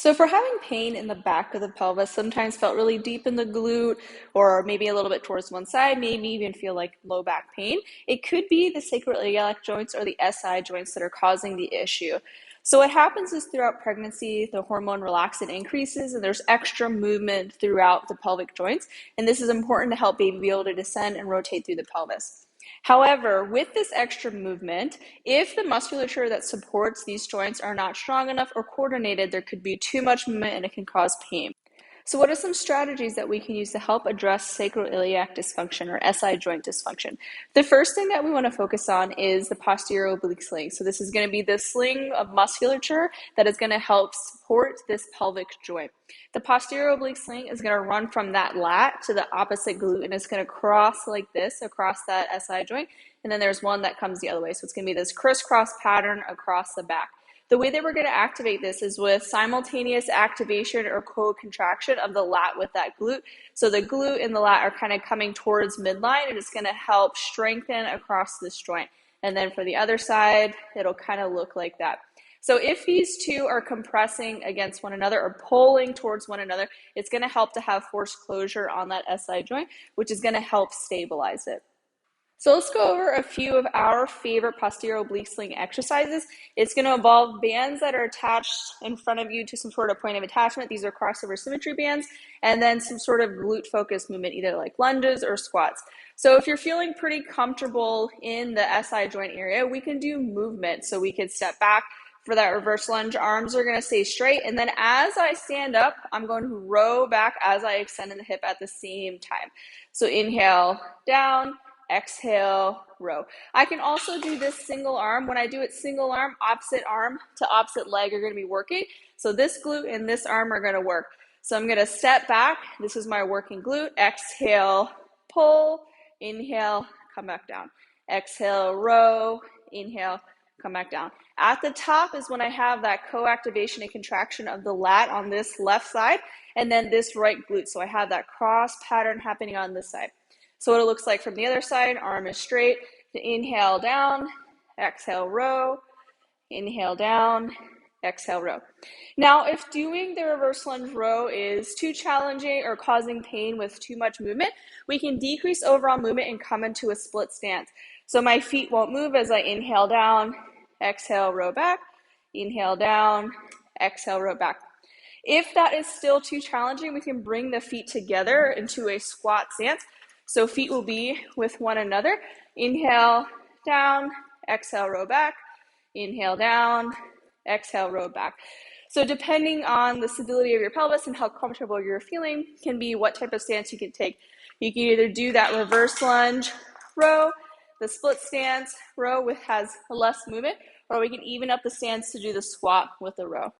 So if we're having pain in the back of the pelvis, sometimes felt really deep in the glute or maybe a little bit towards one side, maybe even feel like low back pain, it could be the sacroiliac joints or the SI joints that are causing the issue. So what happens is throughout pregnancy, the hormone relaxin increases and there's extra movement throughout the pelvic joints. And this is important to help baby be able to descend and rotate through the pelvis. However, with this extra movement, if the musculature that supports these joints are not strong enough or coordinated, there could be too much movement and it can cause pain. So what are some strategies that we can use to help address sacroiliac dysfunction or SI joint dysfunction? The first thing that we want to focus on is the posterior oblique sling. So this is going to be the sling of musculature that is going to help support this pelvic joint. The posterior oblique sling is going to run from that lat to the opposite glute, and it's going to cross like this across that SI joint. And then there's one that comes the other way. So it's going to be this crisscross pattern across the back. The way that we're going to activate this is with simultaneous activation or co-contraction of the lat with that glute. So the glute and the lat are kind of coming towards midline, and it's going to help strengthen across this joint. And then for the other side, it'll kind of look like that. So if these two are compressing against one another or pulling towards one another, it's going to help to have forced closure on that SI joint, which is going to help stabilize it. So let's go over a few of our favorite posterior oblique sling exercises. It's going to involve bands that are attached in front of you to some sort of point of attachment. These are crossover symmetry bands, and then some sort of glute focused movement, either like lunges or squats. So if you're feeling pretty comfortable in the SI joint area, we can do movement. So we could step back. For that reverse lunge, arms are going to stay straight. And then as I stand up, I'm going to row back as I extend in the hip at the same time. So inhale, down. Exhale, row. I can also do this single arm. When I do it single arm to opposite leg are going to be working. So this glute and this arm are going to work. So I'm going to step back. This is my working glute. Exhale, pull. Inhale, come back down. Exhale, row. Inhale, come back down. At the top is when I have that co-activation and contraction of the lat on this left side and then this right glute. So I have that cross pattern happening on this side. So what it looks like from the other side, arm is straight. Inhale down, exhale row, inhale down, exhale row. Now, if doing the reverse lunge row is too challenging or causing pain with too much movement, we can decrease overall movement and come into a split stance. So my feet won't move as I inhale down, exhale, row back, inhale down, exhale, row back. If that is still too challenging, we can bring the feet together into a squat stance. So feet will be with one another. Inhale, down, exhale, row back. Inhale, down, exhale, row back. So depending on the stability of your pelvis and how comfortable you're feeling can be what type of stance you can take. You can either do that reverse lunge row, the split stance row has less movement, or we can even up the stance to do the squat with the row.